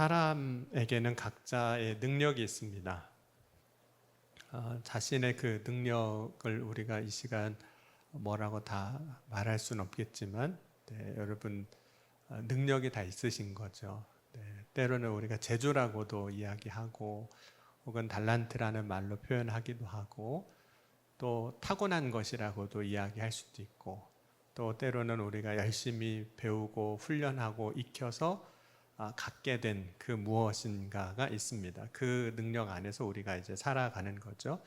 사람에게는 각자의 능력이 있습니다. 자신의 그 능력을 우리가 이 시간 뭐라고 다 말할 수는 없겠지만, 여러분 능력이 다 있으신 거죠. 때로는 우리가 재주라고도 이야기하고, 혹은 달란트라는 말로 표현하기도 하고, 또 타고난 것이라고도 이야기할 수도 있고, 또 때로는 우리가 열심히 배우고 훈련하고 익혀서 갖게 된 그 무엇인가가 있습니다. 그 능력 안에서 우리가 이제 살아가는 거죠.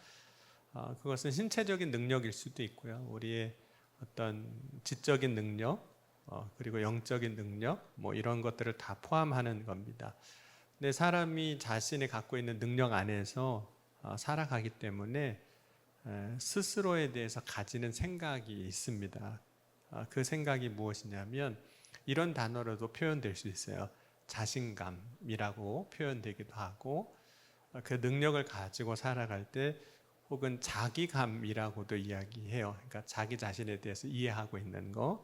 그것은 신체적인 능력일 수도 있고요. 우리의 어떤 지적인 능력, 그리고 영적인 능력, 뭐 이런 것들을 다 포함하는 겁니다. 근데 사람이 자신이 갖고 있는 능력 안에서 살아가기 때문에 스스로에 대해서 가지는 생각이 있습니다. 그 생각이 무엇이냐면 이런 단어로도 표현될 수 있어요. 자신감이라고 표현되기도 하고, 그 능력을 가지고 살아갈 때 혹은 자기감이라고도 이야기해요. 그러니까 자기 자신에 대해서 이해하고 있는 거.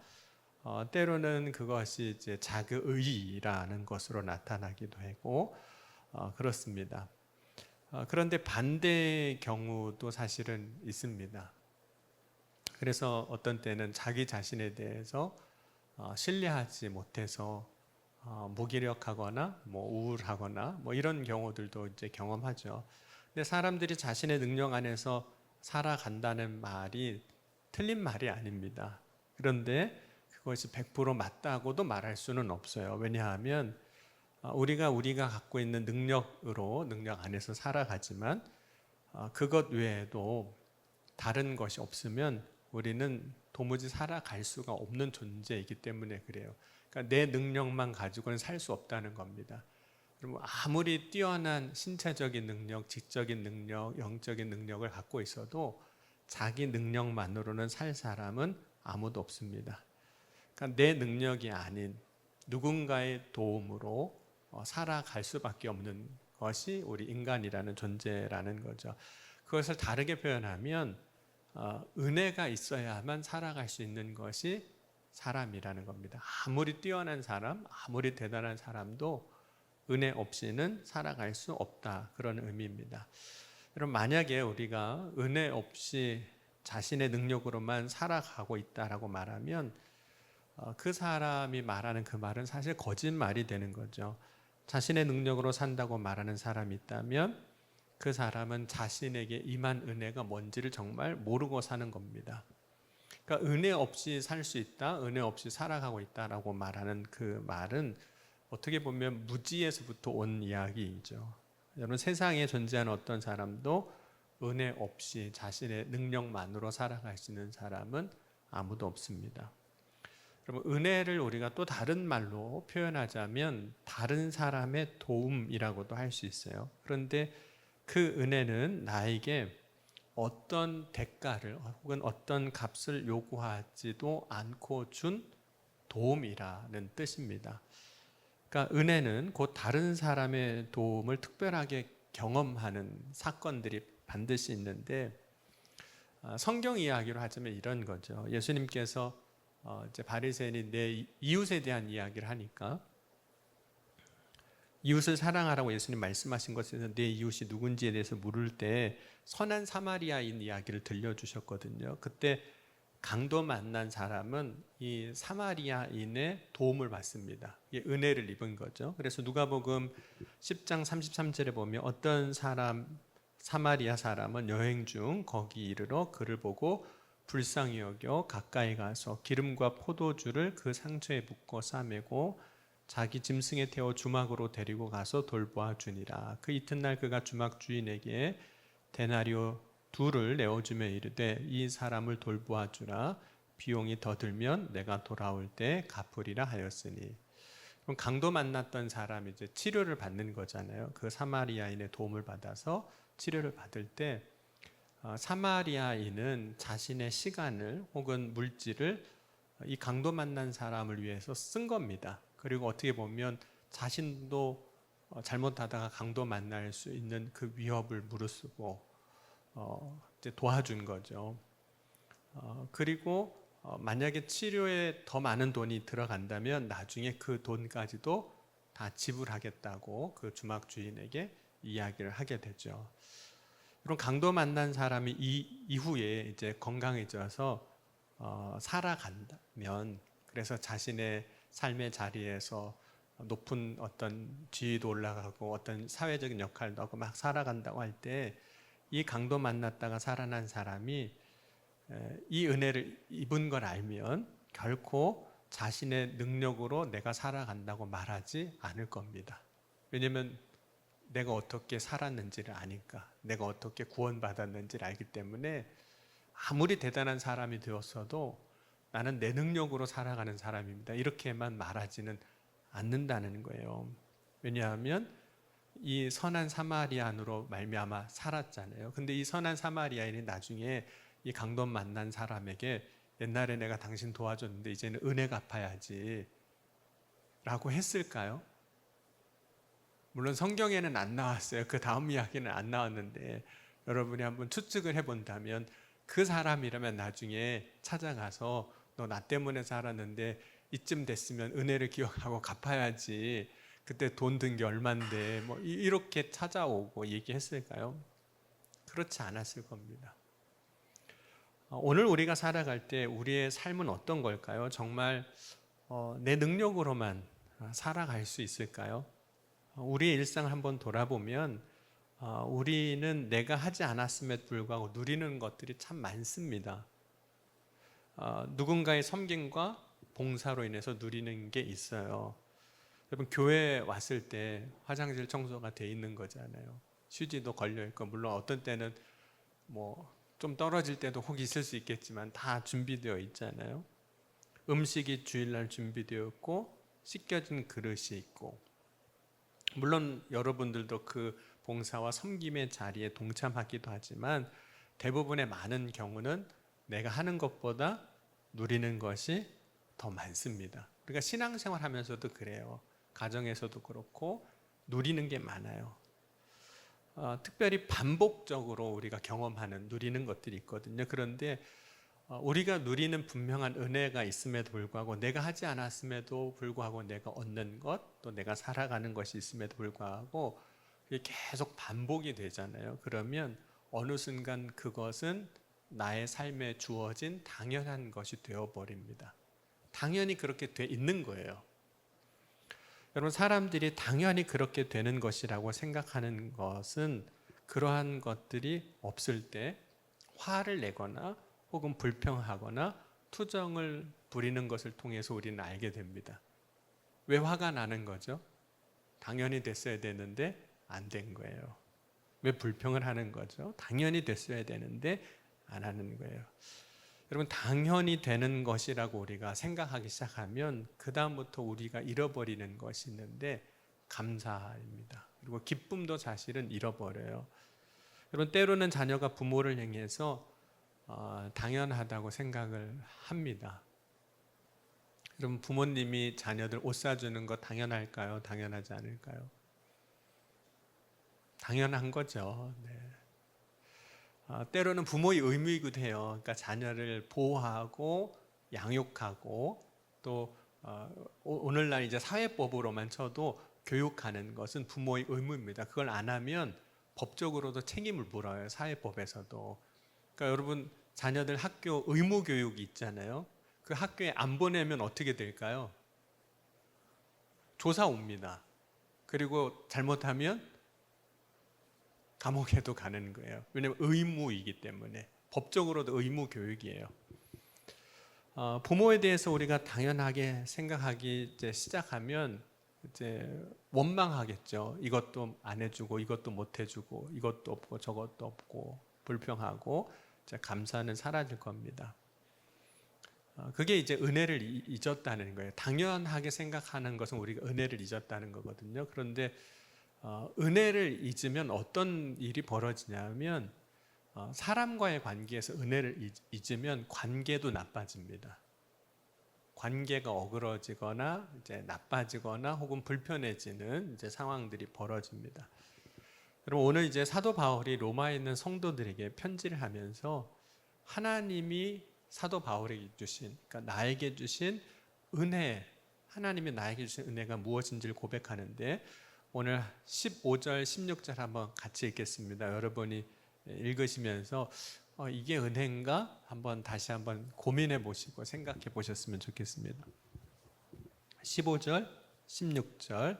때로는 그것이 이제 자기의라는 것으로 나타나기도 하고 그렇습니다. 그런데 반대의 경우도 사실은 있습니다. 그래서 어떤 때는 자기 자신에 대해서 신뢰하지 못해서 무기력하거나 뭐 우울하거나 뭐 이런 경우들도 이제 경험하죠. 근데 사람들이 자신의 능력 안에서 살아간다는 말이 틀린 말이 아닙니다. 그런데 그것이 100% 맞다고도 말할 수는 없어요. 왜냐하면 우리가 갖고 있는 능력으로 능력 안에서 살아가지만 그것 외에도 다른 것이 없으면 우리는 도무지 살아갈 수가 없는 존재이기 때문에 그래요. 그러니까 내 능력만 가지고는 살 수 없다는 겁니다. 그럼 아무리 뛰어난 신체적인 능력, 지적인 능력, 영적인 능력을 갖고 있어도 자기 능력만으로는 살 사람은 아무도 없습니다. 그러니까 내 능력이 아닌 누군가의 도움으로 살아갈 수밖에 없는 것이 우리 인간이라는 존재라는 거죠. 그것을 다르게 표현하면 은혜가 있어야만 살아갈 수 있는 것이 사람이라는 겁니다. 아무리 뛰어난 사람, 아무리 대단한 사람도 은혜 없이는 살아갈 수 없다, 그런 의미입니다. 여러분, 만약에 우리가 은혜 없이 자신의 능력으로만 살아가고 있다라고 말하면 그 사람이 말하는 그 말은 사실 거짓말이 되는 거죠. 자신의 능력으로 산다고 말하는 사람이 있다면 그 사람은 자신에게 임한 은혜가 뭔지를 정말 모르고 사는 겁니다. 그러니까 은혜 없이 살 수 있다, 은혜 없이 살아가고 있다라고 말하는 그 말은 어떻게 보면 무지에서부터 온 이야기이죠. 여러분, 세상에 존재하는 어떤 사람도 은혜 없이 자신의 능력만으로 살아갈 수 있는 사람은 아무도 없습니다. 여러분, 은혜를 우리가 또 다른 말로 표현하자면 다른 사람의 도움이라고도 할 수 있어요. 그런데 그 은혜는 나에게 어떤 대가를 혹은 어떤 값을 요구하지도 않고 준 도움이라는 뜻입니다. 그러니까 은혜는 곧 다른 사람의 도움을 특별하게 경험하는 사건들이 반드시 있는데, 성경 이야기로 하자면 이런 거죠. 예수님께서 이제 바리새인이 내 이웃에 대한 이야기를 하니까 이웃을 사랑하라고 예수님 말씀하신 것에서 내 이웃이 누군지에 대해서 물을 때 선한 사마리아인 이야기를 들려주셨거든요. 그때 강도 만난 사람은 이 사마리아인의 도움을 받습니다. 이게 은혜를 입은 거죠. 그래서 누가복음 10장 33절에 보면 어떤 사람, 사마리아 사람은 여행 중 거기 이르러 그를 보고 불쌍히 여겨 가까이 가서 기름과 포도주를 그 상처에 붓고 싸매고 자기 짐승에 태워 주막으로 데리고 가서 돌보아 주니라. 그 이튿날 그가 주막 주인에게 데나리오 2를 내어주며 이르되 이 사람을 돌보아 주라. 비용이 더 들면 내가 돌아올 때 갚으리라 하였으니. 그럼 강도 만났던 사람이 이제 치료를 받는 거잖아요. 그 사마리아인의 도움을 받아서 치료를 받을 때 사마리아인은 자신의 시간을 혹은 물질을 이 강도 만난 사람을 위해서 쓴 겁니다. 그리고 어떻게 보면 자신도 잘못하다가 강도 만날 수 있는 그 위협을 무릅쓰고 이제 도와준 거죠. 그리고 만약에 치료에 더 많은 돈이 들어간다면 나중에 그 돈까지도 다 지불하겠다고 그 주막 주인에게 이야기를 하게 되죠. 이런 강도 만난 사람이 이후에 이제 건강해져서 살아간다면, 그래서 자신의 삶의 자리에서 높은 어떤 지위도 올라가고 어떤 사회적인 역할도 하고 막 살아간다고 할 때, 이 강도 만났다가 살아난 사람이 이 은혜를 입은 걸 알면 결코 자신의 능력으로 내가 살아간다고 말하지 않을 겁니다. 왜냐하면 내가 어떻게 살았는지를 아니까, 내가 어떻게 구원받았는지를 알기 때문에 아무리 대단한 사람이 되었어도 나는 내 능력으로 살아가는 사람입니다, 이렇게만 말하지는 않는다는 거예요. 왜냐하면 이 선한 사마리아인으로 말미암아 살았잖아요. 근데 이 선한 사마리아인이 나중에 이 강도 만난 사람에게 옛날에 내가 당신 도와줬는데 이제는 은혜 갚아야지 라고 했을까요? 물론 성경에는 안 나왔어요. 그 다음 이야기는 안 나왔는데, 여러분이 한번 추측을 해본다면 그 사람이라면 나중에 찾아가서 너 나 때문에 살았는데 이쯤 됐으면 은혜를 기억하고 갚아야지, 그때 돈 든 게 얼만데, 뭐 이렇게 찾아오고 얘기했을까요? 그렇지 않았을 겁니다. 오늘 우리가 살아갈 때 우리의 삶은 어떤 걸까요? 정말 내 능력으로만 살아갈 수 있을까요? 우리의 일상을 한번 돌아보면 우리는 내가 하지 않았음에도 불구하고 누리는 것들이 참 많습니다. 누군가의 섬김과 봉사로 인해서 누리는 게 있어요. 여러분, 교회 왔을 때 화장실 청소가 돼 있는 거잖아요. 휴지도 걸려 있고, 물론 어떤 때는 뭐 좀 떨어질 때도 혹 있을 수 있겠지만 다 준비되어 있잖아요. 음식이 주일날 준비되어 있고, 씻겨진 그릇이 있고, 물론 여러분들도 그 봉사와 섬김의 자리에 동참하기도 하지만 대부분의 많은 경우는 내가 하는 것보다 누리는 것이 더 많습니다. 그러니까 신앙생활 하면서도 그래요. 가정에서도 그렇고 누리는 게 많아요. 특별히 반복적으로 우리가 경험하는, 누리는 것들이 있거든요. 그런데 우리가 누리는 분명한 은혜가 있음에도 불구하고, 내가 하지 않았음에도 불구하고 내가 얻는 것, 또 내가 살아가는 것이 있음에도 불구하고 이게 계속 반복이 되잖아요. 그러면 어느 순간 그것은 나의 삶에 주어진 당연한 것이 되어버립니다. 당연히 그렇게 돼 있는 거예요. 여러분, 사람들이 당연히 그렇게 되는 것이라고 생각하는 것은 그러한 것들이 없을 때 화를 내거나 혹은 불평하거나 투정을 부리는 것을 통해서 우리는 알게 됩니다. 왜 화가 나는 거죠? 당연히 됐어야 되는데 안 된 거예요. 왜 불평을 하는 거죠? 당연히 됐어야 되는데 안 하는 거예요. 여러분, 당연히 되는 것이라고 우리가 생각하기 시작하면 그 다음부터 우리가 잃어버리는 것이 있는데, 감사입니다. 그리고 기쁨도 사실은 잃어버려요. 여러분, 때로는 자녀가 부모를 향해서 당연하다고 생각을 합니다. 여러분, 부모님이 자녀들 옷 사주는 거 당연할까요? 당연하지 않을까요? 당연한 거죠. 네. 때로는 부모의 의무이기도 해요. 그러니까 자녀를 보호하고 양육하고, 또 오늘날 이제 사회법으로만 쳐도 교육하는 것은 부모의 의무입니다. 그걸 안 하면 법적으로도 책임을 물어요. 사회법에서도. 그러니까 여러분, 자녀들 학교 의무 교육이 있잖아요. 그 학교에 안 보내면 어떻게 될까요? 조사 옵니다. 그리고 잘못하면 감옥에도 가는 거예요. 왜냐하면 의무이기 때문에. 법적으로도 의무 교육이에요. 부모에 대해서 우리가 당연하게 생각하기 이제 시작하면 이제 원망하겠죠. 이것도 안 해주고, 이것도 못 해주고, 이것도 없고, 저것도 없고, 불평하고, 이제 감사는 사라질 겁니다. 그게 이제 은혜를 잊었다는 거예요. 당연하게 생각하는 것은 우리가 은혜를 잊었다는 거거든요. 그런데 은혜를 잊으면 어떤 일이 벌어지냐면, 사람과의 관계에서 은혜를 잊으면 관계도 나빠집니다. 관계가 어그러지거나 이제 나빠지거나 혹은 불편해지는 이제 상황들이 벌어집니다. 여러분, 오늘 이제 사도 바울이 로마에 있는 성도들에게 편지를 하면서 하나님이 사도 바울에게 주신, 그러니까 나에게 주신 은혜, 하나님이 나에게 주신 은혜가 무엇인지를 고백하는데 오늘 15절, 16절 한번 같이 읽겠습니다. 여러분이 읽으시면서 이게 은혜인가? 다시 한번 고민해 보시고 생각해 보셨으면 좋겠습니다. 15절, 16절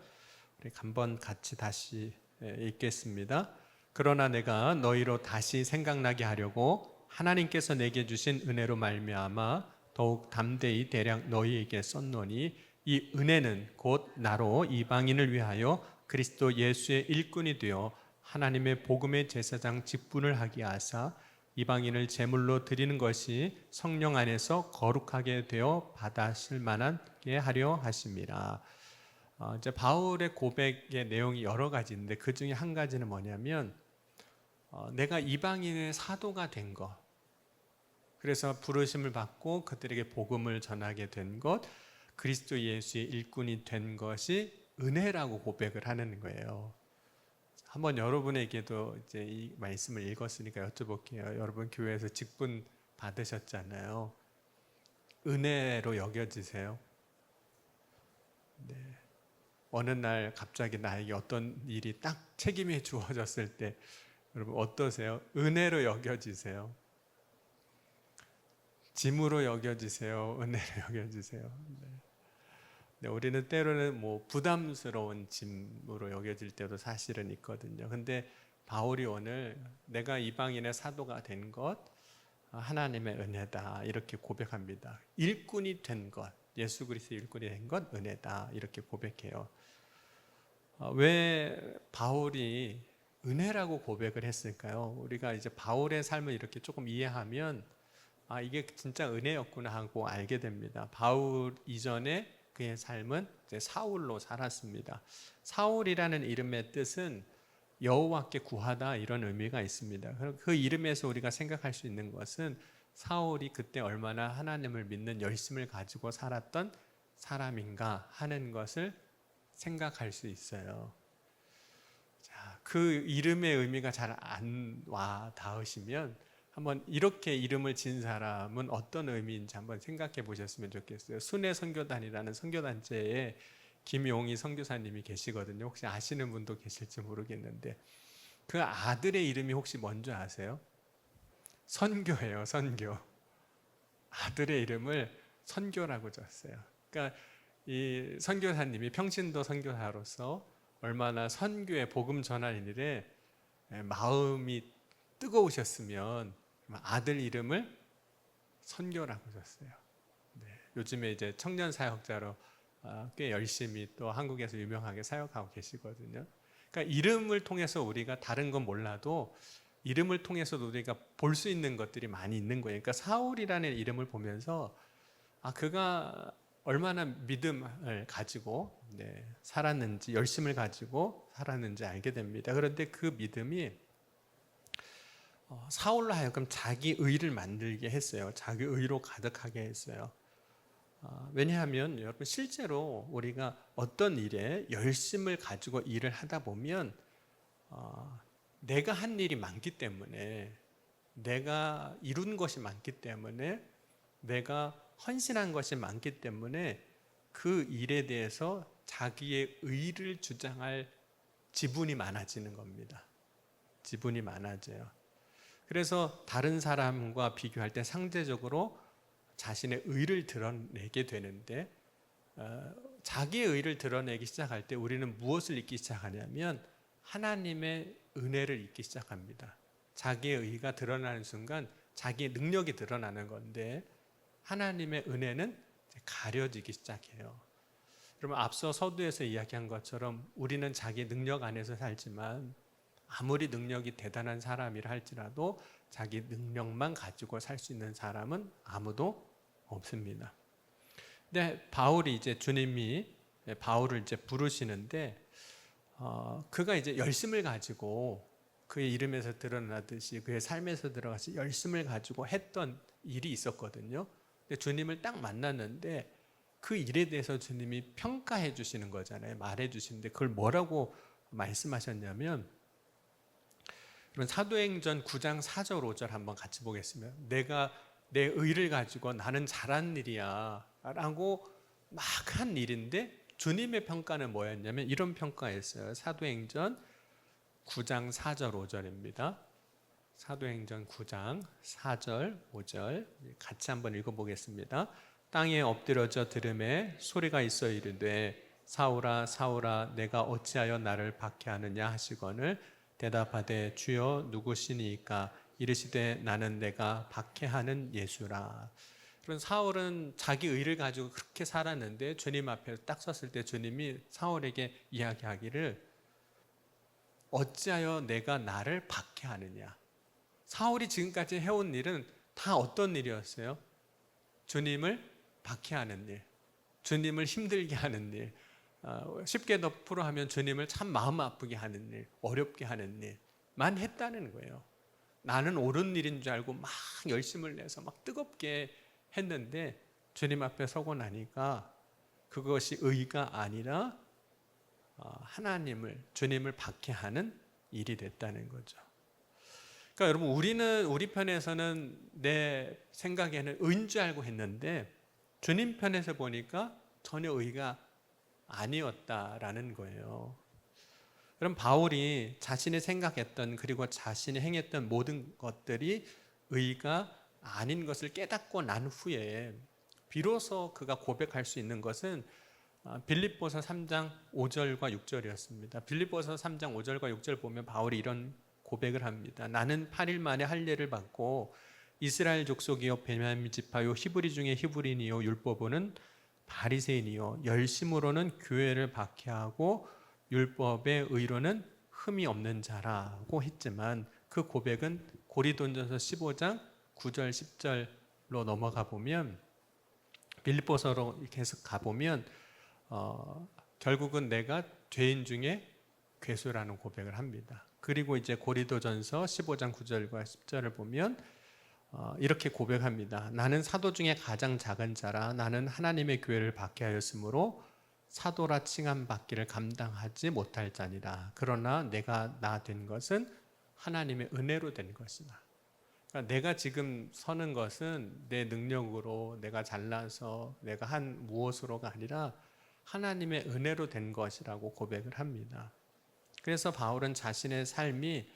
우리 한번 같이 다시 읽겠습니다. 그러나 내가 너희로 다시 생각나게 하려고 하나님께서 내게 주신 은혜로 말미암아 더욱 담대히 대략 너희에게 썼노니 이 은혜는 곧 나로 이방인을 위하여 그리스도 예수의 일꾼이 되어 하나님의 복음의 제사장 직분을 하게 하사 이방인을 제물로 드리는 것이 성령 안에서 거룩하게 되어 받아실 만하게 하려 하심이라. 이제 바울의 고백의 내용이 여러 가지인데 그 중에 한 가지는 뭐냐면 내가 이방인의 사도가 된 것, 그래서 부르심을 받고 그들에게 복음을 전하게 된 것, 그리스도 예수의 일꾼이 된 것이 은혜라고 고백을 하는 거예요. 한번 여러분에게도 이제 이 말씀을 읽었으니까 여쭤볼게요. 여러분 교회에서 직분 받으셨잖아요. 은혜로 여겨지세요? 네. 어느 날 갑자기 나에게 어떤 일이 딱 책임이 주어졌을 때 여러분 어떠세요? 은혜로 여겨지세요? 짐으로 여겨지세요? 은혜로 여겨지세요? 네, 우리는 때로는 부담스러운 짐으로 여겨질 때도 사실은 있거든요. 근데 바울이 오늘 내가 이방인의 사도가 된 것, 하나님의 은혜다 이렇게 고백합니다. 일꾼이 된 것, 예수 그리스도의 일꾼이 된 것 은혜다 이렇게 고백해요. 왜 바울이 은혜라고 고백을 했을까요? 우리가 이제 바울의 삶을 이렇게 조금 이해하면 이게 진짜 은혜였구나 하고 알게 됩니다. 바울 이전에 그의 삶은 이제 사울로 살았습니다. 사울이라는 이름의 뜻은 여호와께 구하다 이런 의미가 있습니다. 그 이름에서 우리가 생각할 수 있는 것은 사울이 그때 얼마나 하나님을 믿는 열심을 가지고 살았던 사람인가 하는 것을 생각할 수 있어요. 자, 그 이름의 의미가 잘 안 와 닿으시면 한번 이렇게 이름을 진 사람은 어떤 의미인지 한번 생각해 보셨으면 좋겠어요. 순회 선교단이라는 선교단체에 김용희 선교사님이 계시거든요. 혹시 아시는 분도 계실지 모르겠는데 그 아들의 이름이 혹시 뭔지 아세요? 선교예요. 선교. 아들의 이름을 선교라고 줬어요. 그러니까 이 선교사님이 평신도 선교사로서 얼마나 선교의 복음 전하는 일에 마음이 뜨거우셨으면 아들 이름을 선교라고 줬어요. 네, 요즘에 이제 청년 사역자로 꽤 열심히 또 한국에서 유명하게 사역하고 계시거든요. 그러니까 이름을 통해서 우리가 다른 건 몰라도 이름을 통해서도 우리가 볼 수 있는 것들이 많이 있는 거예요. 그러니까 사울이라는 이름을 보면서 그가 얼마나 믿음을 가지고 살았는지, 열심을 가지고 살았는지 알게 됩니다. 그런데 그 믿음이 사울로 하여금 자기 의를 만들게 했어요. 자기 의로 가득하게 했어요. 왜냐하면 여러분 실제로 우리가 어떤 일에 열심을 가지고 일을 하다 보면 내가 한 일이 많기 때문에, 내가 이룬 것이 많기 때문에, 내가 헌신한 것이 많기 때문에 그 일에 대해서 자기의 의를 주장할 지분이 많아지는 겁니다. 지분이 많아져요. 그래서 다른 사람과 비교할 때 상대적으로 자신의 의를 드러내게 되는데 자기의 의를 드러내기 시작할 때 우리는 무엇을 잊기 시작하냐면 하나님의 은혜를 잊기 시작합니다. 자기의 의가 드러나는 순간 자기의 능력이 드러나는 건데 하나님의 은혜는 가려지기 시작해요. 그러면 앞서 서두에서 이야기한 것처럼 우리는 자기 능력 안에서 살지만 아무리 능력이 대단한 사람이라 할지라도 자기 능력만 가지고 살 수 있는 사람은 아무도 없습니다. 근데 바울이 이제 주님이 바울을 이제 부르시는데 그가 이제 열심을 가지고 그의 이름에서 드러나듯이 그의 삶에서 들어가서 열심을 가지고 했던 일이 있었거든요. 근데 주님을 딱 만났는데 그 일에 대해서 주님이 평가해 주시는 거잖아요. 말해 주시는데 그걸 뭐라고 말씀하셨냐면 그러면 사도행전 9장 4절 5절 한번 같이 보겠습니다. 내가 내 의를 가지고 나는 잘한 일이야 라고 막 한 일인데 주님의 평가는 뭐였냐면 이런 평가였어요. 사도행전 9장 4절 5절입니다. 사도행전 9장 4절 5절 같이 한번 읽어보겠습니다. 땅에 엎드려져 들음에 소리가 있어 이르되 사울아 사울아 내가 어찌하여 나를 박해하느냐 하시거늘 대답하되 주여 누구시니이까 이르시되 나는 내가 박해하는 예수라. 그런 사울은 자기 의를 가지고 그렇게 살았는데 주님 앞에 딱 섰을 때 주님이 사울에게 이야기하기를 어찌하여 내가 나를 박해하느냐. 사울이 지금까지 해온 일은 다 어떤 일이었어요? 주님을 박해하는 일, 주님을 힘들게 하는 일, 쉽게 덮으로 하면 주님을 참 마음 아프게 하는 일, 어렵게 하는 일만 했다는 거예요. 나는 옳은 일인 줄 알고 막 열심을 내서 막 뜨겁게 했는데 주님 앞에 서고 나니까 그것이 의가 아니라 하나님을, 주님을 박해하는 일이 됐다는 거죠. 그러니까 여러분 우리 편에서는 내 생각에는 의인 줄 알고 했는데 주님 편에서 보니까 전혀 의가 아니었다라는 거예요. 그럼 바울이 자신이 생각했던 그리고 자신이 행했던 모든 것들이 의가 아닌 것을 깨닫고 난 후에 비로소 그가 고백할 수 있는 것은 빌립보서 3장 5절과 6절이었습니다. 빌립보서 3장 5절과 6절 보면 바울이 이런 고백을 합니다. 나는 8일 만에 할례를 받고 이스라엘 족속이요 베냐민 지파요 히브리 중에 히브리니요 율법은 바리새인이요 열심으로는 교회를 박해하고 율법의 의로는 흠이 없는 자라고 했지만 그 고백은 고린도전서 15장 9절 10절로 넘어가 보면 빌립보서로 계속 가보면 결국은 내가 죄인 중에 괴수라는 고백을 합니다. 그리고 이제 고린도전서 15장 9절과 10절을 보면 이렇게 고백합니다. 나는 사도 중에 가장 작은 자라 나는 하나님의 교회를 박해하였으므로 사도라 칭함 받기를 감당하지 못할 자니라. 그러나 내가 나 된 것은 하나님의 은혜로 된 것이다. 그러니까 내가 지금 서는 것은 내 능력으로 내가 잘나서 내가 한 무엇으로가 아니라 하나님의 은혜로 된 것이라고 고백을 합니다. 그래서 바울은 자신의 삶이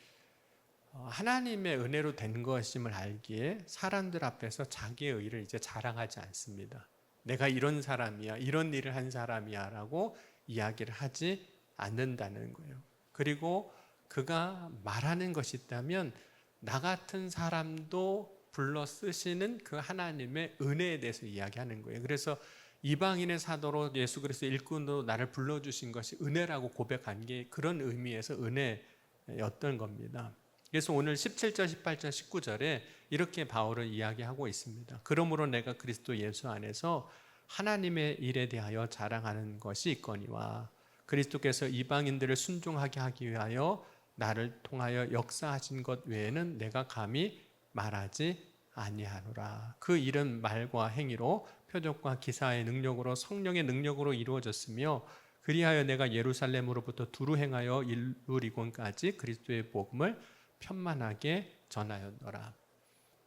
하나님의 은혜로 된 것임을 알기에 사람들 앞에서 자기의 의를 이제 자랑하지 않습니다. 내가 이런 사람이야, 이런 일을 한 사람이야 라고 이야기를 하지 않는다는 거예요. 그리고 그가 말하는 것이 있다면 나 같은 사람도 불러 쓰시는 그 하나님의 은혜에 대해서 이야기하는 거예요. 그래서 이방인의 사도로 예수 그리스도의 일꾼으로 나를 불러주신 것이 은혜라고 고백한 게 그런 의미에서 은혜였던 겁니다. 그래서 오늘 17절, 18절, 19절에 이렇게 바울은 이야기하고 있습니다. 그러므로 내가 그리스도 예수 안에서 하나님의 일에 대하여 자랑하는 것이 있거니와 그리스도께서 이방인들을 순종하게 하기 위하여 나를 통하여 역사하신 것 외에는 내가 감히 말하지 아니하노라. 그 일은 말과 행위로 표적과 기사의 능력으로 성령의 능력으로 이루어졌으며 그리하여 내가 예루살렘으로부터 두루 행하여 일루리곤까지 그리스도의 복음을 편만하게 전하였노라.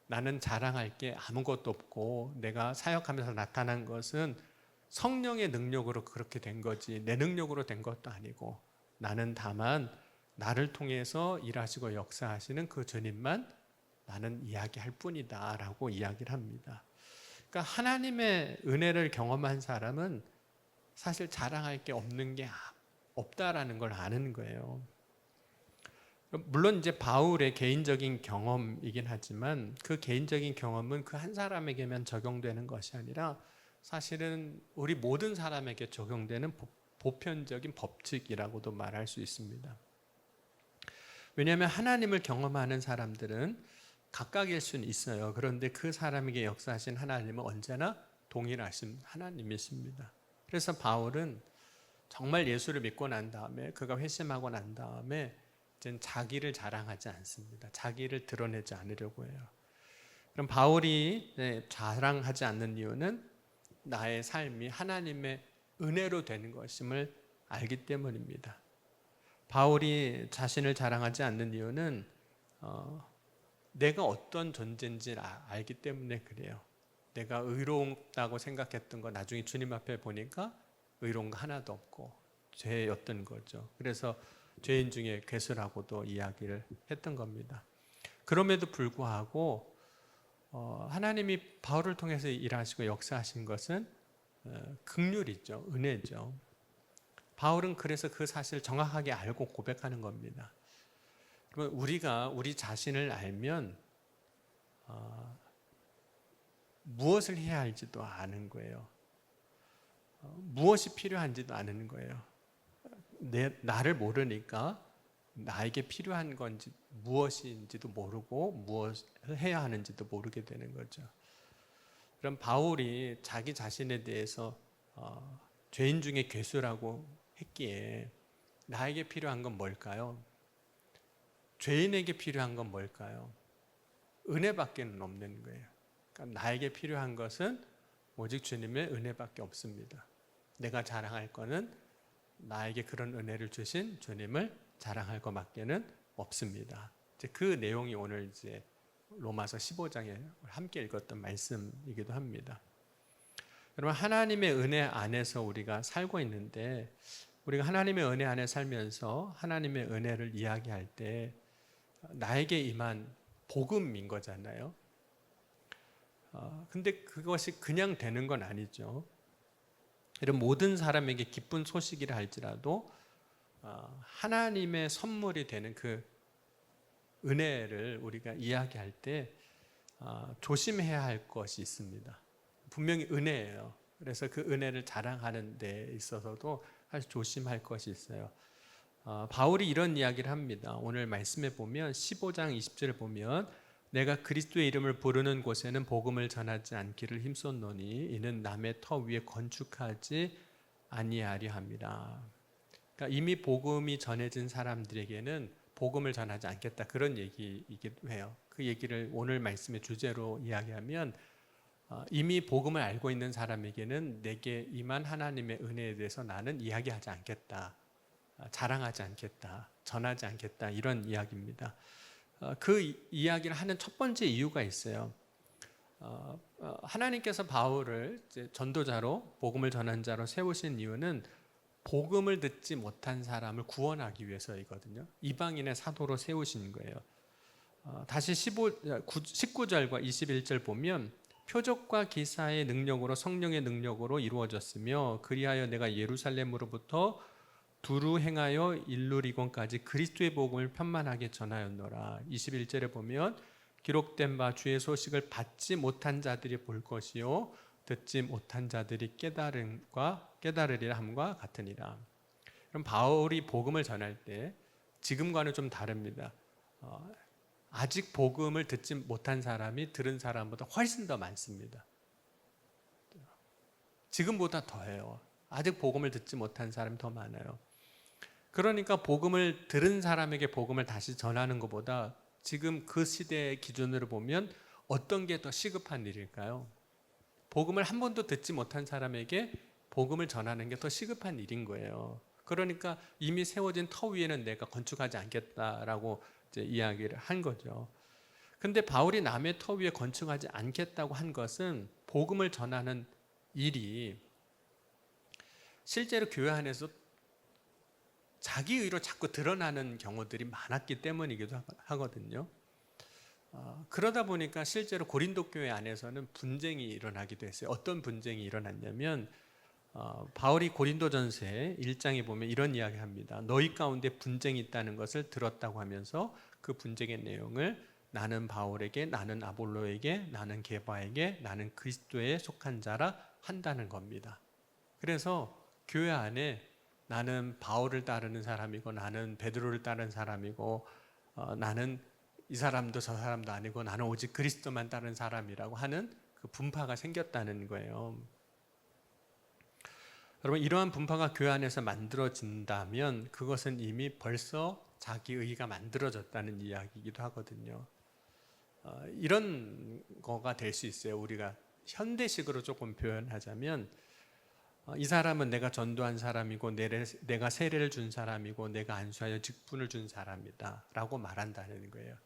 나는 자랑할 게 아무것도 없고 내가 사역하면서 나타난 것은 성령의 능력으로 그렇게 된 거지 내 능력으로 된 것도 아니고 나는 다만 나를 통해서 일하시고 역사하시는 그 주님만 나는 이야기할 뿐이다 라고 이야기를 합니다. 그러니까 하나님의 은혜를 경험한 사람은 사실 자랑할 게 없는 게 없다라는 걸 아는 거예요. 물론 이제 바울의 개인적인 경험이긴 하지만 그 개인적인 경험은 그 한 사람에게만 적용되는 것이 아니라 사실은 우리 모든 사람에게 적용되는 보편적인 법칙이라고도 말할 수 있습니다. 왜냐하면 하나님을 경험하는 사람들은 각각일 수는 있어요. 그런데 그 사람에게 역사하신 하나님은 언제나 동일하신 하나님이십니다. 그래서 바울은 정말 예수를 믿고 난 다음에 그가 회심하고 난 다음에 이제 자기를 자랑하지 않습니다. 자기를 드러내지 않으려고 해요. 그럼 바울이 자랑하지 않는 이유는 나의 삶이 하나님의 은혜로 되는 것임을 알기 때문입니다. 바울이 자신을 자랑하지 않는 이유는 내가 어떤 존재인지 알기 때문에 그래요. 내가 의롭다고 생각했던 거 나중에 주님 앞에 보니까 의로운 거 하나도 없고 죄였던 거죠. 그래서 죄인 중에 괴수라고도 이야기를 했던 겁니다. 그럼에도 불구하고 하나님이 바울을 통해서 일하시고 역사하신 것은 긍휼이죠. 은혜죠. 바울은 그래서 그 사실을 정확하게 알고 고백하는 겁니다. 그러면 우리가 우리 자신을 알면 무엇을 해야 할지도 아는 거예요. 무엇이 필요한지도 아는 거예요. 나를 모르니까 나에게 필요한 건지 무엇인지도 모르고 무엇을 해야 하는지도 모르게 되는 거죠. 그럼 바울이 자기 자신에 대해서 죄인 중에 괴수라고 했기에 나에게 필요한 건 뭘까요? 죄인에게 필요한 건 뭘까요? 은혜밖에는 없는 거예요. 그러니까 나에게 필요한 것은 오직 주님의 은혜밖에 없습니다. 내가 자랑할 거는 나에게 그런 은혜를 주신 주님을 자랑할 것밖에는 없습니다. 이제 그 내용이 오늘 이제 로마서 15장에 함께 읽었던 말씀이기도 합니다. 여러분, 하나님의 은혜 안에서 우리가 살고 있는데, 우리가 하나님의 은혜 안에 살면서 하나님의 은혜를 이야기할 때 나에게 임한 복음인 거잖아요. 근데 그것이 그냥 되는 건 아니죠. 이런 모든 사람에게 기쁜 소식이라 할지라도 하나님의 선물이 되는 그 은혜를 우리가 이야기할 때 조심해야 할 것이 있습니다. 분명히 은혜예요. 그래서 그 은혜를 자랑하는 데 있어서도 아주 조심할 것이 있어요. 바울이 이런 이야기를 합니다. 오늘 말씀에 보면 15장 20절을 보면 내가 그리스도의 이름을 부르는 곳에는 복음을 전하지 않기를 힘썼노니 이는 남의 터 위에 건축하지 아니하려 함이라. 그러니까 이미 복음이 전해진 사람들에게는 복음을 전하지 않겠다, 그런 얘기이기도 해요. 그 얘기를 오늘 말씀의 주제로 이야기하면 이미 복음을 알고 있는 사람에게는 내게 임한 하나님의 은혜에 대해서 나는 이야기하지 않겠다, 자랑하지 않겠다, 전하지 않겠다, 이런 이야기입니다. 그 이야기를 하는 첫 번째 이유가 있어요. 하나님께서 바울을 이제 전도자로, 복음을 전한 자로 세우신 이유는 복음을 듣지 못한 사람을 구원하기 위해서이거든요. 이방인의 사도로 세우신 거예요. 다시 19절과 21절 보면 표적과 기사의 능력으로, 성령의 능력으로 이루어졌으며 그리하여 내가 예루살렘으로부터 두루 행하여 일루리곤까지 그리스도의 복음을 편만하게 전하였노라. 21절에 보면 기록된 바 주의 소식을 받지 못한 자들이 볼 것이요 듣지 못한 자들이 깨달으리라 함과 같으니라. 그럼 바울이 복음을 전할 때 지금과는 좀 다릅니다. 아직 복음을 듣지 못한 사람이 들은 사람보다 훨씬 더 많습니다. 지금보다 더해요. 아직 복음을 듣지 못한 사람이 더 많아요. 그러니까 복음을 들은 사람에게 복음을 다시 전하는 것보다 지금 그 시대의 기준으로 보면 어떤 게 더 시급한 일일까요? 복음을 한 번도 듣지 못한 사람에게 복음을 전하는 게 더 시급한 일인 거예요. 그러니까 이미 세워진 터 위에는 내가 건축하지 않겠다라고 이제 이야기를 한 거죠. 근데 바울이 남의 터 위에 건축하지 않겠다고 한 것은 복음을 전하는 일이 실제로 교회 안에서 자기 의로 자꾸 드러나는 경우들이 많았기 때문이기도 하거든요. 그러다 보니까 실제로 고린도 교회 안에서는 분쟁이 일어나기도 했어요. 어떤 분쟁이 일어났냐면 바울이 고린도전서 1장에 보면 이런 이야기합니다. 너희 가운데 분쟁이 있다는 것을 들었다고 하면서 그 분쟁의 내용을 나는 바울에게, 나는 아볼로에게, 나는 게바에게, 나는 그리스도에 속한 자라 한다는 겁니다. 그래서 교회 안에 나는 바울을 따르는 사람이고 나는 베드로를 따르는 사람이고 나는 이 사람도 저 사람도 아니고 나는 오직 그리스도만 따르는 사람이라고 하는 그 분파가 생겼다는 거예요. 여러분, 이러한 분파가 교회 안에서 만들어진다면 그것은 이미 벌써 자기 의가 만들어졌다는 이야기이기도 하거든요. 이런 거가 될 수 있어요. 우리가 현대식으로 조금 표현하자면 이 사람은 내가 전도한 사람이고 내가 세례를 준 사람이고 내가 안수하여 직분을 준 사람이다 라고 말한다는 거예요.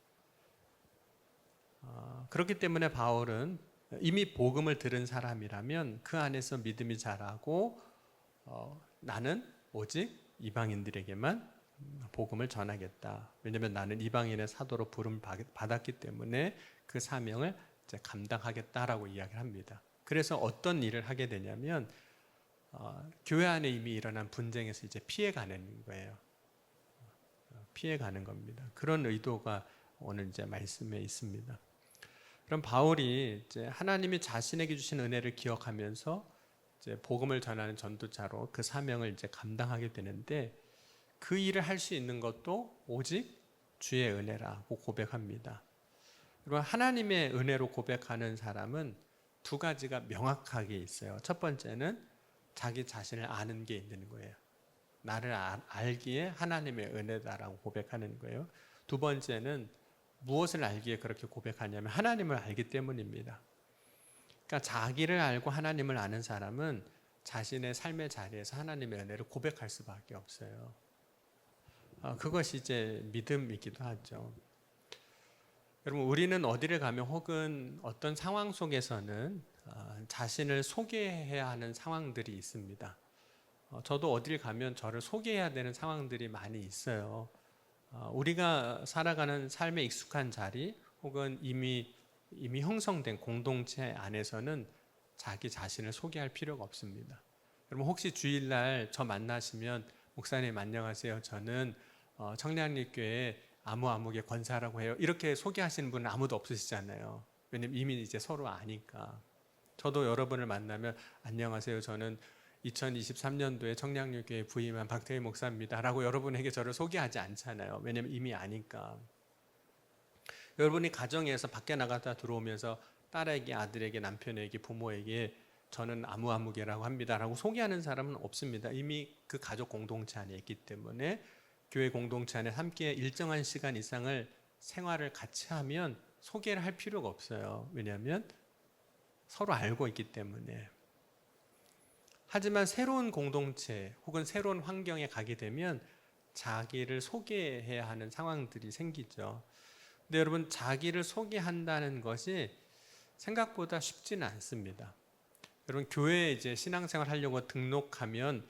그렇기 때문에 바울은 이미 복음을 들은 사람이라면 그 안에서 믿음이 자라고 나는 오직 이방인들에게만 복음을 전하겠다. 왜냐하면 나는 이방인의 사도로 부름 받았기 때문에 그 사명을 이제 감당하겠다라고 이야기를 합니다. 그래서 어떤 일을 하게 되냐면 교회 안에 이미 일어난 분쟁에서 이제 피해가는 거예요. 피해가는 겁니다. 그런 의도가 오늘 이제 말씀에 있습니다. 그럼 바울이 이제 하나님이 자신에게 주신 은혜를 기억하면서 이제 복음을 전하는 전도자로 그 사명을 이제 감당하게 되는데 그 일을 할 수 있는 것도 오직 주의 은혜라고 고백합니다. 그리고 하나님의 은혜로 고백하는 사람은 두 가지가 명확하게 있어요. 첫 번째는 자기 자신을 아는 게 있는 거예요. 나를 알기에 하나님의 은혜다라고 고백하는 거예요. 두 번째는 무엇을 알기에 그렇게 고백하냐면 하나님을 알기 때문입니다. 그러니까 자기를 알고 하나님을 아는 사람은 자신의 삶의 자리에서 하나님의 은혜를 고백할 수밖에 없어요. 그것이 이제 믿음이기도 하죠. 여러분, 우리는 어디를 가면 혹은 어떤 상황 속에서는 자신을 소개해야 하는 상황들이 있습니다. 저도 어딜 가면 저를 소개해야 되는 상황들이 많이 있어요. 우리가 살아가는 삶에 익숙한 자리 혹은 이미 형성된 공동체 안에서는 자기 자신을 소개할 필요가 없습니다. 여러분, 혹시 주일날 저 만나시면 목사님 안녕하세요. 저는 청량리교회 아무개 권사라고 해요. 이렇게 소개하시는 분은 아무도 없으시잖아요. 왜냐면 이미 이제 서로 아니까. 저도 여러분을 만나면 안녕하세요. 저는 2023년도에 청량리교회 부임한 박태희 목사입니다 라고 여러분에게 저를 소개하지 않잖아요. 왜냐면 이미 아니까. 여러분이 가정에서 밖에 나갔다 들어오면서 딸에게, 아들에게, 남편에게, 부모에게 저는 아무개라고 합니다 라고 소개하는 사람은 없습니다. 이미 그 가족 공동체 안에 있기 때문에 교회 공동체 안에 함께 일정한 시간 이상을 생활을 같이 하면 소개를 할 필요가 없어요. 왜냐하면 서로 알고 있기 때문에. 하지만 새로운 공동체 혹은 새로운 환경에 가게 되면 자기를 소개해야 하는 상황들이 생기죠. 근데 여러분, 자기를 소개한다는 것이 생각보다 쉽지는 않습니다. 여러분, 교회에 이제 신앙생활 하려고 등록하면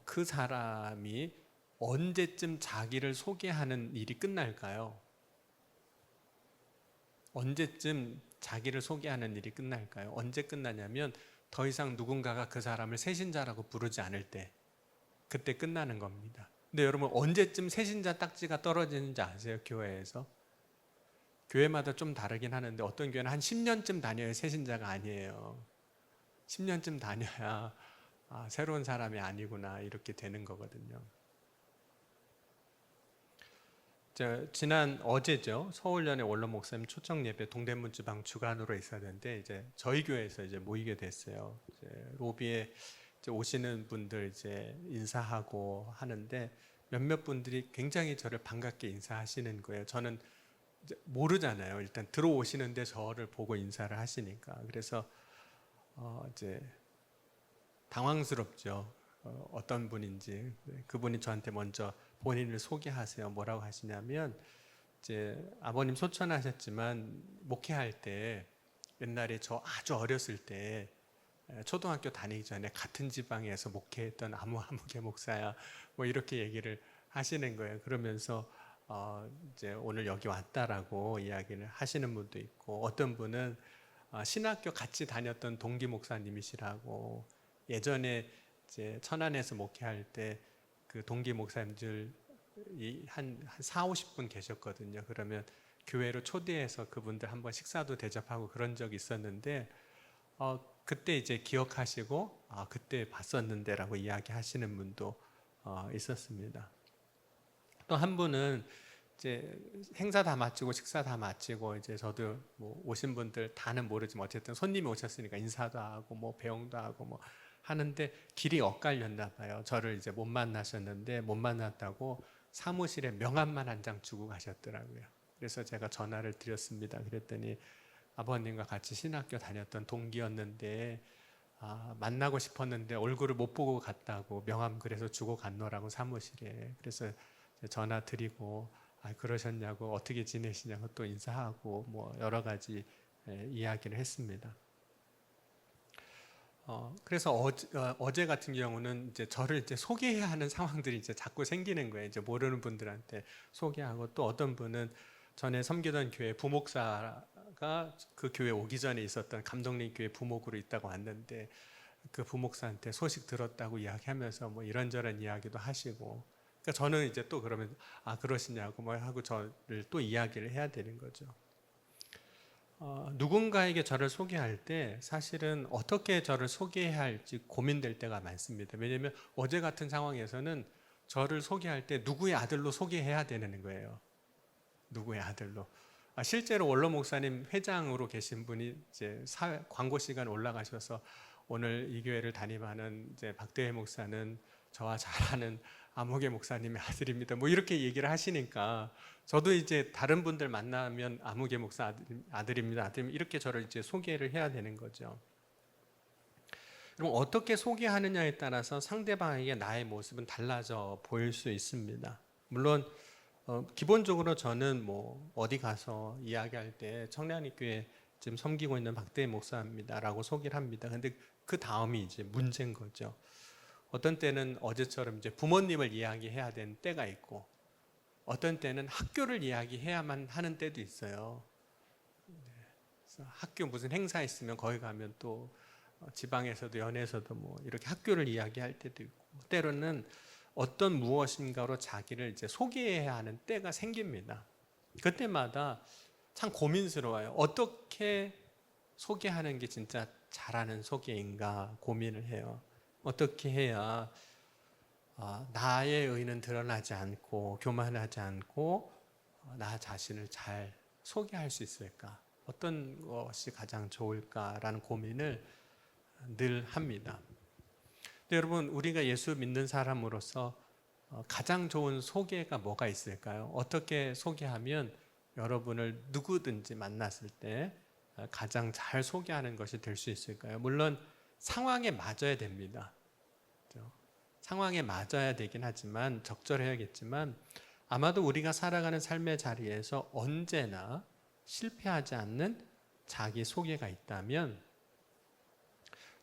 그 사람이 언제쯤 자기를 소개하는 일이 끝날까요? 언제쯤 자기를 소개하는 일이 끝날까요? 언제 끝나냐면 더 이상 누군가가 그 사람을 새신자라고 부르지 않을 때, 그때 끝나는 겁니다. 근데 여러분, 언제쯤 새신자 딱지가 떨어지는지 아세요? 교회에서? 교회마다 좀 다르긴 하는데 어떤 교회는 한 10년쯤 다녀야 새신자가 아니에요. 10년쯤 다녀야 새로운 사람이 아니구나 이렇게 되는 거거든요. 지난 어제죠. 서울연의 원로 목사님 초청 예배 동대문 지방 주간으로 있었는데 이제 저희 교회에서 이제 모이게 됐어요. 이제 로비에 이제 오시는 분들 이제 인사하고 하는데 몇몇 분들이 굉장히 저를 반갑게 인사하시는 거예요. 저는 이제 모르잖아요. 일단 들어오시는데 저를 보고 인사를 하시니까. 그래서 이제 당황스럽죠. 어떤 분인지. 그분이 저한테 먼저 본인을 소개하세요. 뭐라고 하시냐면 이제 아버님 소천하셨지만 목회할 때 옛날에 저 아주 어렸을 때 초등학교 다니기 전에 같은 지방에서 목회했던 아무개 목사야. 뭐 이렇게 얘기를 하시는 거예요. 그러면서 이제 오늘 여기 왔다라고 이야기를 하시는 분도 있고 어떤 분은 신학교 같이 다녔던 동기 목사님이시라고 예전에 이제 천안에서 목회할 때 그 동기 목사님들 한 4, 50분 계셨거든요. 그러면 교회로 초대해서 그분들 한번 식사도 대접하고 그런 적이 있었는데 그때 이제 기억하시고 그때 봤었는데라고 이야기하시는 분도 있었습니다. 또 한 분은 이제 행사 다 마치고 식사 다 마치고 이제 저도 뭐 오신 분들 다는 모르지만 어쨌든 손님이 오셨으니까 인사도 하고 뭐 배웅도 하고 뭐 하는데 길이 엇갈렸나 봐요. 저를 이제 못 만나셨는데 못 만났다고 사무실에 명함만 한 장 주고 가셨더라고요. 그래서 제가 전화를 드렸습니다. 그랬더니 아버님과 같이 신학교 다녔던 동기였는데 만나고 싶었는데 얼굴을 못 보고 갔다고 명함 그래서 주고 갔노라고 사무실에. 그래서 전화 드리고 그러셨냐고 어떻게 지내시냐고 또 인사하고 뭐 여러 가지 이야기를 했습니다. 그래서 어제 같은 경우는 이제 저를 이제 소개해야 하는 상황들이 이제 자꾸 생기는 거예요. 이제 모르는 분들한테 소개하고, 또 어떤 분은 전에 섬기던 교회 부목사가 그 교회 오기 전에 있었던 감독님 교회 부목으로 있다고 왔는데, 그 부목사한테 소식 들었다고 이야기하면서 뭐 이런저런 이야기도 하시고, 그러니까 저는 이제 또 그러면 그러시냐고 뭐 하고 저를 또 이야기를 해야 되는 거죠. 누군가에게 저를 소개할 때 사실은 어떻게 저를 소개해야 할지 고민될 때가 많습니다. 왜냐하면 어제 같은 상황에서는 저를 소개할 때 누구의 아들로 소개해야 되는 거예요. 누구의 아들로. 실제로 원로 목사님 회장으로 계신 분이 이제 광고 시간 올라가셔서 오늘 이 교회를 담임하는 이제 박대회 목사는 저와 잘 아는 아무개 목사님의 아들입니다. 뭐 이렇게 얘기를 하시니까 저도 이제 다른 분들 만나면 아무개 목사 아들입니다. 이렇게 저를 이제 소개를 해야 되는 거죠. 그럼 어떻게 소개하느냐에 따라서 상대방에게 나의 모습은 달라져 보일 수 있습니다. 물론 기본적으로 저는 뭐 어디 가서 이야기할 때 청량리교회 지금 섬기고 있는 박대희 목사입니다라고 소개를 합니다. 근데 그 다음이 이제 문제인 거죠. 어떤 때는 어제처럼 이제 부모님을 이야기해야 되는 때가 있고, 어떤 때는 학교를 이야기해야만 하는 때도 있어요. 그래서 학교 무슨 행사 있으면 거기 가면 또 지방에서도 연에서도 뭐 이렇게 학교를 이야기할 때도 있고, 때로는 어떤 무엇인가로 자기를 이제 소개해야 하는 때가 생깁니다. 그때마다 참 고민스러워요. 어떻게 소개하는 게 진짜 잘하는 소개인가 고민을 해요. 어떻게 해야 나의 의는 드러나지 않고 교만하지 않고 나 자신을 잘 소개할 수 있을까? 어떤 것이 가장 좋을까라는 고민을 늘 합니다. 근데 여러분, 우리가 예수 믿는 사람으로서 가장 좋은 소개가 뭐가 있을까요? 어떻게 소개하면 여러분을 누구든지 만났을 때 가장 잘 소개하는 것이 될 수 있을까요? 물론 상황에 맞아야 됩니다. 상황에 맞아야 되긴 하지만, 적절해야겠지만, 아마도 우리가 살아가는 삶의 자리에서 언제나 실패하지 않는 자기 소개가 있다면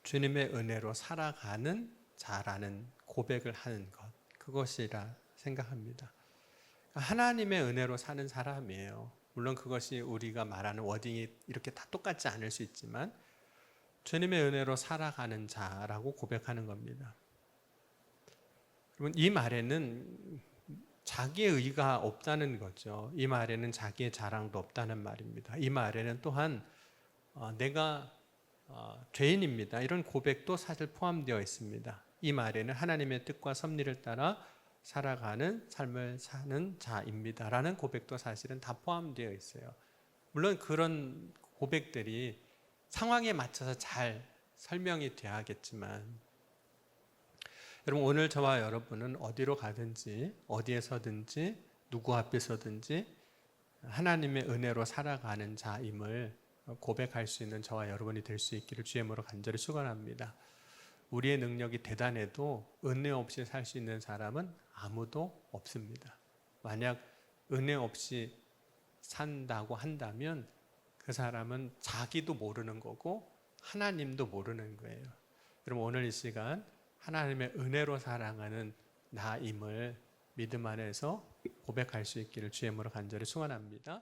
주님의 은혜로 살아가는 자라는 고백을 하는 것, 그것이라 생각합니다. 하나님의 은혜로 사는 사람이에요. 물론 그것이 우리가 말하는 워딩이 이렇게 다 똑같지 않을 수 있지만 주님의 은혜로 살아가는 자라고 고백하는 겁니다. 여러분, 이 말에는 자기의 의가 없다는 거죠. 이 말에는 자기의 자랑도 없다는 말입니다. 이 말에는 또한 내가 죄인입니다, 이런 고백도 사실 포함되어 있습니다. 이 말에는 하나님의 뜻과 섭리를 따라 살아가는 삶을 사는 자입니다 라는 고백도 사실은 다 포함되어 있어요. 물론 그런 고백들이 상황에 맞춰서 잘 설명이 돼야겠지만, 여러분, 오늘 저와 여러분은 어디로 가든지 어디에서든지 누구 앞에서든지 하나님의 은혜로 살아가는 자임을 고백할 수 있는 저와 여러분이 될 수 있기를 주의 이름으로 간절히 축원합니다. 우리의 능력이 대단해도 은혜 없이 살 수 있는 사람은 아무도 없습니다. 만약 은혜 없이 산다고 한다면 그 사람은 자기도 모르는 거고 하나님도 모르는 거예요. 여러분, 오늘 이 시간 하나님의 은혜로 살아가는 나임을 믿음 안에서 고백할 수 있기를 주의 이름으로 간절히 축원합니다.